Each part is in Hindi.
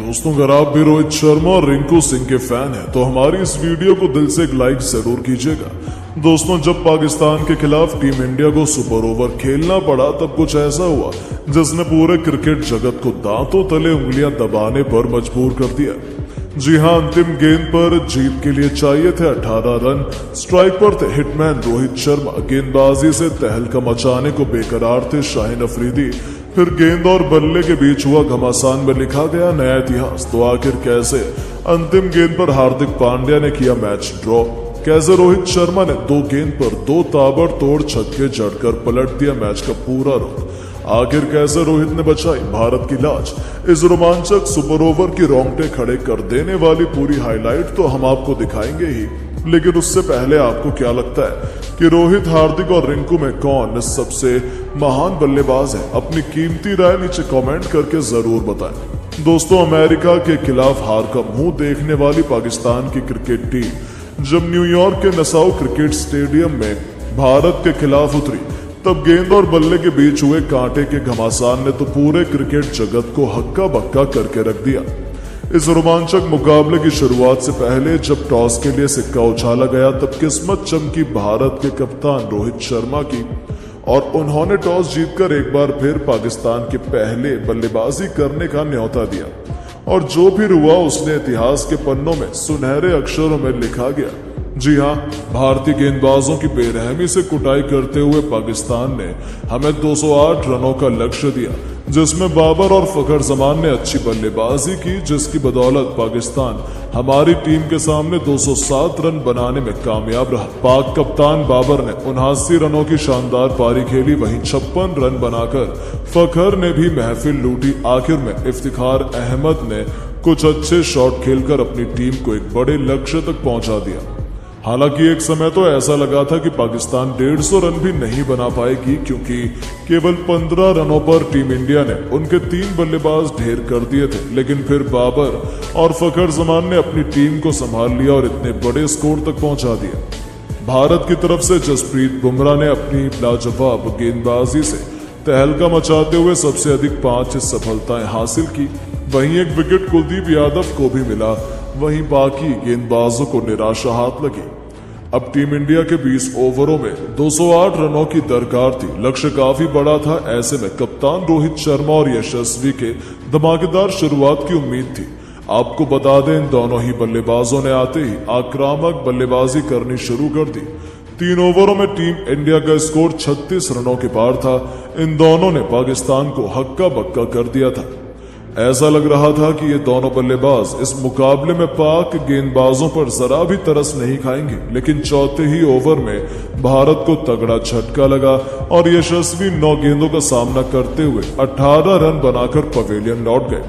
दोस्तों, अगर आप भी रोहित शर्मा और रिंकू सिंह के फैन हैं तो हमारी इस वीडियो को दिल से एक लाइक जरूर कीजिएगा। दोस्तों, जब पाकिस्तान के खिलाफ टीम इंडिया को सुपर ओवर खेलना पड़ा तब कुछ ऐसा हुआ जिसने पूरे क्रिकेट जगत को दांतों तले उंगलियां दबाने पर मजबूर कर दिया। जी हां, अंतिम गेंद पर जीत के लिए चाहिए थे 18 रन। स्ट्राइक पर थे हिटमैन रोहित शर्मा। गेंदबाजी से तहलका मचाने को बेकरार थे शाहिन अफरीदी। फिर गेंद और बल्ले के बीच हुआ घमासान में लिखा गया नया इतिहास। तो आखिर कैसे अंतिम गेंद पर हार्दिक पांड्या ने किया मैच ड्रॉ? कैसे रोहित शर्मा ने 2 गेंद पर 2 ताबड़तोड़ छक्के जड़कर पलट दिया मैच का पूरा रुख? आखिर कैसे रोहित ने बचाई भारत की लाज? इस रोमांचक सुपर ओवर की रोंगटे खड़े कर देने वाली पूरी हाईलाइट तो हम आपको दिखाएंगे ही, लेकिन उससे पहले आपको क्या लगता है कि रोहित, हार्दिक और रिंकू में कौन सबसे महान बल्लेबाज है? अपनी कीमती राय नीचे कमेंट करके जरूर बताएं। दोस्तों, अमेरिका के खिलाफ हार का मुंह देखने वाली पाकिस्तान की क्रिकेट टीम जब न्यूयॉर्क के नसाउ क्रिकेट स्टेडियम में भारत के खिलाफ उतरी तब गेंद और बल्ले के बीच हुए कांटे के घमासान ने तो पूरे क्रिकेट जगत को हक्का बक्का करके रख दिया। इस रोमांचक मुकाबले की शुरुआत से पहले जब टॉस के लिए सिक्का उछाला गया तब किस्मत चमकी भारत के कप्तान रोहित शर्मा की और उन्होंने टॉस जीतकर एक बार फिर पाकिस्तान के पहले बल्लेबाजी करने का न्योता दिया। और जो भी हुआ उसने इतिहास के पन्नों में सुनहरे अक्षरों में लिखा गया। जी हां, भारतीय गेंदबाजों की बेरहमी से कुटाई करते हुए पाकिस्तान ने हमें 208 रनों का लक्ष्य दिया, जिसमें बाबर और फखर जमान ने अच्छी बल्लेबाजी की, जिसकी बदौलत पाकिस्तान हमारी टीम के सामने 207 रन बनाने में कामयाब रहा। पाक कप्तान बाबर ने 79 रनों की शानदार पारी खेली, वहीं 56 रन बनाकर फखर ने भी महफिल लूटी। आखिर में इफ्तिखार अहमद ने कुछ अच्छे शॉट खेलकर अपनी टीम को एक बड़े लक्ष्य तक पहुंचा दिया। हालांकि एक समय तो ऐसा लगा था कि पाकिस्तान 150 रन भी नहीं बना पाएगी, क्योंकि केवल 15 रनों पर टीम इंडिया ने उनके 3 बल्लेबाज ढेर कर दिए थे। लेकिन फिर बाबर और फखर जमान ने अपनी टीम को संभाल लिया और इतने बड़े स्कोर तक पहुंचा दिया। भारत की तरफ से जसप्रीत बुमराह ने अपनी लाजवाब गेंदबाजी से तहलका मचाते हुए सबसे अधिक 5 सफलताएं हासिल की। वहीं एक विकेट कुलदीप यादव को भी मिला, वहीं बाकी गेंदबाजों को निराशा हाथ लगी। अब टीम इंडिया के 20 ओवरों में 208 रनों की दरकार थी। लक्ष्य काफी बड़ा था। ऐसे में कप्तान रोहित शर्मा और यशस्वी के धमाकेदार शुरुआत की उम्मीद थी। आपको बता दें, इन दोनों ही बल्लेबाजों ने आते ही आक्रामक बल्लेबाजी करनी शुरू कर दी। 3 ओवरों में टीम इंडिया का स्कोर 36 रनों के पार था। इन दोनों ने पाकिस्तान को हक्का बक्का कर दिया था। ऐसा लग रहा था कि ये दोनों बल्लेबाज इस मुकाबले में पाक गेंदबाजों पर जरा भी तरस नहीं खाएंगे। लेकिन चौथे ही ओवर में भारत को तगड़ा झटका लगा और यशस्वी 9 गेंदों का सामना करते हुए 18 रन बनाकर पवेलियन लौट गए।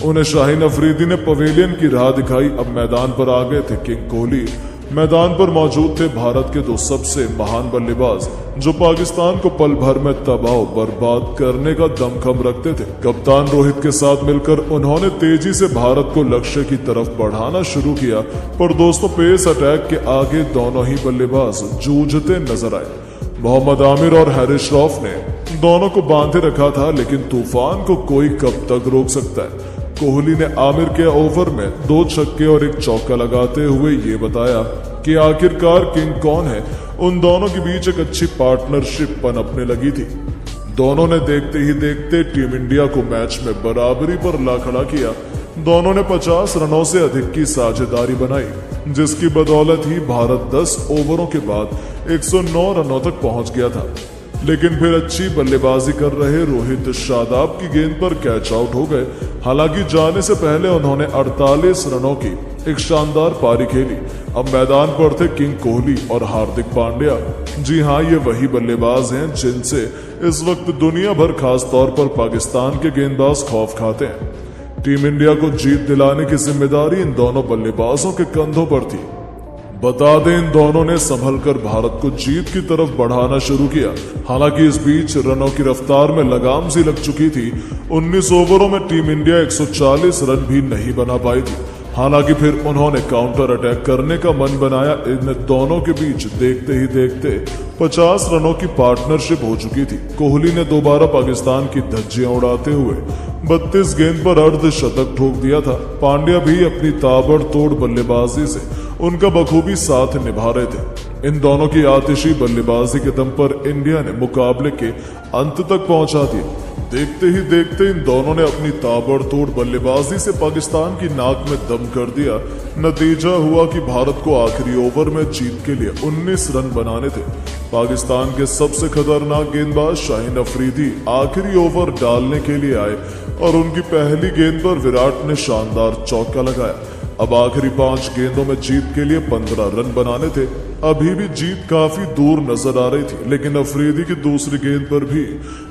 उन्हें शाहिन अफरीदी ने पवेलियन की राह दिखाई। अब मैदान पर आ गए थे किंग कोहली। मैदान पर मौजूद थे भारत के 2 सबसे महान बल्लेबाज, जो पाकिस्तान को पल भर में तबाह बर्बाद करने का दमखम रखते थे। कप्तान रोहित के साथ मिलकर उन्होंने तेजी से भारत को लक्ष्य की तरफ बढ़ाना शुरू किया। पर दोस्तों, पेस अटैक के आगे दोनों ही बल्लेबाज जूझते नजर आए। मोहम्मद आमिर और हैरिस रऊफ ने दोनों को बांधे रखा था, लेकिन तूफान को कोई कब तक रोक सकता है? कोहली ने आमिर के ओवर में 2 छक्के और 1 चौका लगाते हुए ये बताया कि आखिरकार किंग कौन है। उन दोनों के बीच एक अच्छी पार्टनरशिप पनपने लगी थी। दोनों ने देखते ही देखते टीम इंडिया को मैच में बराबरी पर ला खड़ा किया। दोनों ने 50 रनों से अधिक की साझेदारी बनाई, जिसकी बदौलत ही भारत 10 ओवरों के बाद 109 रनों तक पहुंच गया था। लेकिन फिर अच्छी बल्लेबाजी कर रहे रोहित शादाब की गेंद पर कैच आउट हो गए। हालांकि जाने से पहले उन्होंने 48 रनों की एक शानदार पारी खेली। अब मैदान पर थे किंग कोहली और हार्दिक पांड्या। जी हां, ये वही बल्लेबाज हैं जिनसे इस वक्त दुनिया भर, खास तौर पर पाकिस्तान के गेंदबाज खौफ खाते हैं। टीम इंडिया को जीत दिलाने की जिम्मेदारी इन दोनों बल्लेबाजों के कंधों पर थी। बता दें, इन दोनों ने संभलकर भारत को जीत की तरफ बढ़ाना शुरू किया। हालांकि इस बीच रनों की रफ्तार में लगाम सी लग चुकी थी। 19 ओवरों में टीम इंडिया 140 रन भी नहीं बना पाई थी। हालांकि फिर उन्होंने काउंटर अटैक करने का मन बनाया। इन दोनों के बीच देखते ही देखते 50 रनों की पार्टनरशिप हो चुकी थी। कोहली ने दोबारा पाकिस्तान की धज्जियां उड़ाते हुए 32 गेंद पर अर्धशतक ठोक दिया था। पांड्या भी अपनी ताबड़तोड़ बल्लेबाजी से उनका बखूबी साथ निभा रहे थे। इन दोनों की आतिशी बल्लेबाजी के दम पर इंडिया ने मुकाबले के अंत तक पहुंचा दिया। देखते ही देखते इन दोनों ने अपनी ताबड़तोड़ बल्लेबाजी से पाकिस्तान की नाक में दम कर दिया। नतीजा हुआ कि भारत को आखिरी ओवर में जीत के लिए 19 रन बनाने थे। पाकिस्तान के सबसे खतरनाक गेंदबाज शाहीन अफरीदी आखिरी ओवर डालने के लिए आए और उनकी पहली गेंद पर विराट ने शानदार चौका लगाया। अब आखिरी 5 गेंदों में जीत के लिए 15 रन बनाने थे। अभी भी जीत काफी दूर नजर आ रही थी, लेकिन अफरीदी की दूसरी गेंद पर भी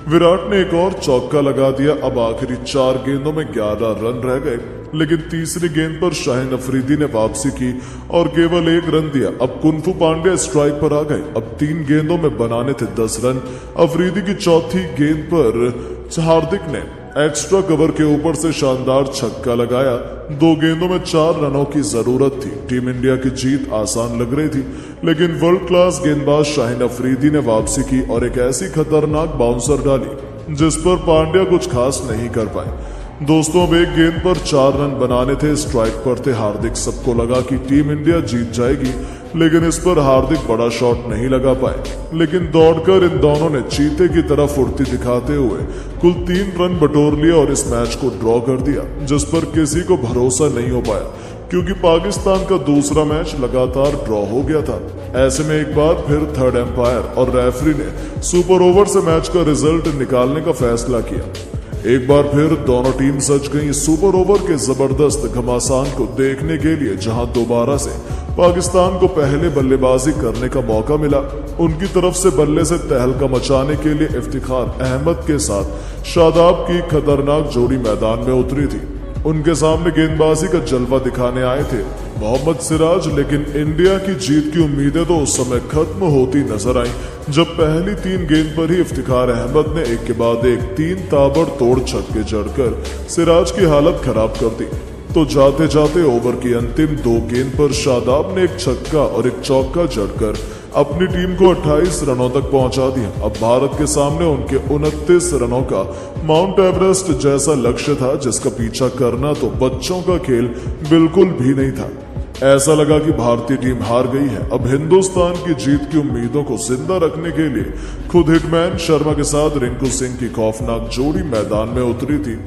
विराट ने एक और चौका लगा दिया। अब आखिरी 4 गेंदों में 11 रन रह गए, लेकिन तीसरी गेंद पर शाहीन अफरीदी ने वापसी की और केवल 1 रन दिया। अब कुनफू पांड्या स्ट्राइक पर आ गए। अब 3 गेंदों में बनाने थे 10 रन। अफरीदी की चौथी गेंद पर हार्दिक ने एक्स्ट्रा कवर के ऊपर से शानदार छक्का लगाया। 2 गेंदों में 4 रनों की जरूरत थी। टीम इंडिया की जीत आसान लग रही थी, लेकिन वर्ल्ड क्लास गेंदबाज शाहीन अफरीदी ने वापसी की और एक ऐसी खतरनाक बाउंसर डाली जिस पर पांड्या कुछ खास नहीं कर पाए। दोस्तों, अब 1 गेंद पर 4 रन बनाने थे। स्ट्राइक पर थे हार्दिक। सबको लगा कि टीम इंडिया जीत जाएगी, लेकिन इस पर हार्दिक बड़ा शॉट नहीं लगा पाए। लेकिन दौड़कर इन दोनों ने चीते की तरह फुर्ती दिखाते हुए कुल 3 रन बटोर लिए और इस मैच को ड्रॉ कर दिया, जिस पर किसी को भरोसा नहीं हो पाया, क्योंकि पाकिस्तान का दूसरा मैच लगातार ड्रॉ हो गया था। ऐसे में एक बार फिर थर्ड एम्पायर और रेफरी ने सुपर ओवर से मैच का रिजल्ट निकालने का फैसला किया। एक बार फिर दोनों टीम सज गई सुपर ओवर के जबरदस्त घमासान को देखने के लिए, जहां दोबारा से पाकिस्तान को पहले बल्लेबाजी करने का मौका मिला। उनकी तरफ से बल्ले से तहलका मचाने के लिए इफ्तिखार अहमद के साथ शादाब की खतरनाक जोड़ी मैदान में उतरी थी। उनके सामने गेंदबाजी का जलवा दिखाने आए थे मोहम्मद सिराज, लेकिन इंडिया की जीत की उम्मीदें तो उस समय खत्म होती नजर आई, जब पहली 3 गेंद पर ही इफ्तिखार अहमद ने एक के बाद एक 3 ताबड़तोड़ छक्के जड़कर सिराज की हालत खराब कर दी। तो जाते जाते ओवर की अंतिम 2 गेंद पर शादाब ने एक छक्का और एक चौका जड़कर अपनी टीम को 28 रनों तक पहुंचा दिया। अब भारत के सामने उनके 29 रनों का माउंट एवरेस्ट जैसा लक्ष्य था, जिसका पीछा करना तो बच्चों का खेल बिल्कुल भी नहीं था। ऐसा लगा कि भारतीय टीम हार गई है। अब हिंदुस्तान की जीत की उम्मीदों को जिंदा रखने के लिए खुद हिटमैन शर्मा के साथ रिंकू सिंह की खौफनाक जोड़ी मैदान में उतरी थी।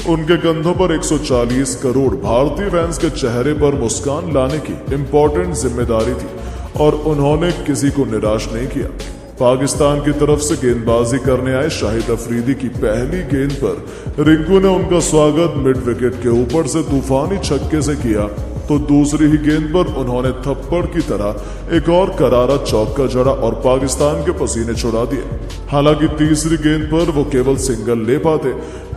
उनके कंधों पर 140 करोड़ भारतीय फैंस के चेहरे पर मुस्कान लाने की इंपॉर्टेंट जिम्मेदारी थी और उन्होंने किसी को निराश नहीं किया। पाकिस्तान की तरफ से गेंदबाजी करने आए शाहिद अफरीदी की पहली गेंद पर रिंकू ने उनका स्वागत मिड विकेट के ऊपर से तूफानी छक्के से किया, तो दूसरी ही गेंद पर उन्होंने थप्पड़ की तरह एक और करारा चौका जड़ा और पाकिस्तान के पसीने छुड़ा दिए। हालांकि तीसरी गेंद पर वो केवल सिंगल ले पाते।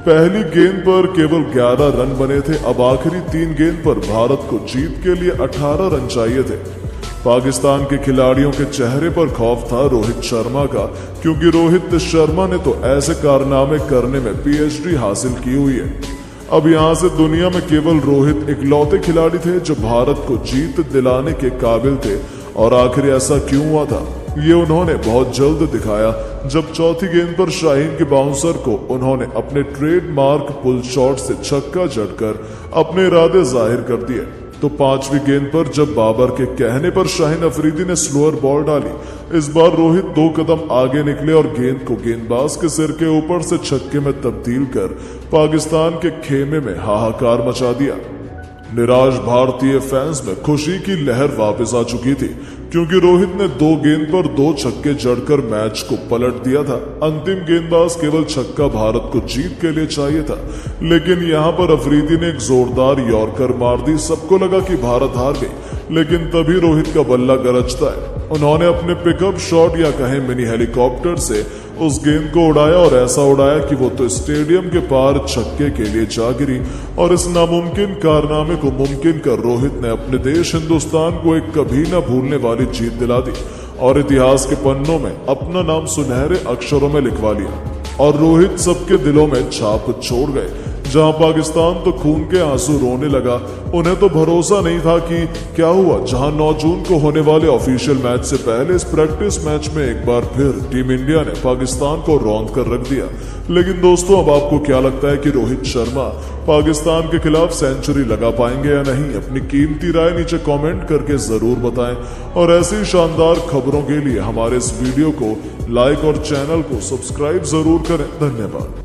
पहली गेंद पर केवल 11 रन बने थे। अब आखिरी 3 गेंद पर भारत को जीत के लिए 18 रन चाहिए थे। पाकिस्तान के खिलाड़ियों के चेहरे पर खौफ था रोहित शर्मा का, क्योंकि रोहित शर्मा ने तो ऐसे कारनामे करने में पीएचडी हासिल की हुई है। अब यहां से दुनिया में केवल रोहित इकलौते खिलाड़ी थे जो भारत को जीत दिलाने के काबिल थे। और आखिर ऐसा क्यों हुआ था, ये उन्होंने बहुत जल्द दिखाया, जब चौथी गेंद पर शाहीन के बाउंसर को उन्होंने अपने ट्रेडमार्क पुल शॉट से छक्का जड़कर अपने इरादे जाहिर कर दिए। तो 5वीं गेंद पर जब बाबर के कहने पर शाहीन अफरीदी ने स्लोअर बॉल डाली, इस बार रोहित 2 कदम आगे निकले और गेंद को गेंदबाज के सिर के ऊपर से छक्के में तब्दील कर पाकिस्तान के खेमे में हाहाकार मचा दिया। निराश भारतीय फैंस में खुशी की लहर वापस आ चुकी थी, क्योंकि रोहित ने 2 गेंद पर 2 छक्के जड़कर मैच को पलट दिया था। अंतिम गेंदबाज केवल छक्का भारत को जीत के लिए चाहिए था, लेकिन यहाँ पर अफरीदी ने एक जोरदार यॉर्कर मार दी। सबको लगा कि भारत हार गई, लेकिन तभी रोहित का बल्ला गरजता है। उन्होंने अपने पिकअप शॉट या कहें मिनी हेलीकॉप्टर से उस गेंद को उड़ाया और ऐसा उड़ाया कि वो तो स्टेडियम के पार छक्के के लिए जा गिरी। और इस नामुमकिन कारनामे को मुमकिन कर रोहित ने अपने देश हिंदुस्तान को एक कभी न भूलने वाली जीत दिला दी और इतिहास के पन्नों में अपना नाम सुनहरे अक्षरों में लिखवा लिया। और रोहित सबके दिलों में छाप छोड़ गए। जहां पाकिस्तान तो खून के आंसू रोने लगा। उन्हें तो भरोसा नहीं था कि क्या हुआ, जहां 9 जून को होने वाले ऑफिशियल मैच से पहले इस प्रैक्टिस मैच में एक बार फिर टीम इंडिया ने पाकिस्तान को रौंद कर रख दिया। लेकिन दोस्तों, अब आपको क्या लगता है कि रोहित शर्मा पाकिस्तान के खिलाफ सेंचुरी लगा पाएंगे या नहीं? अपनी कीमती राय नीचे कमेंट करके जरूर बताएं और ऐसी शानदार खबरों के लिए हमारे इस वीडियो को लाइक और चैनल को सब्सक्राइब जरूर करें। धन्यवाद।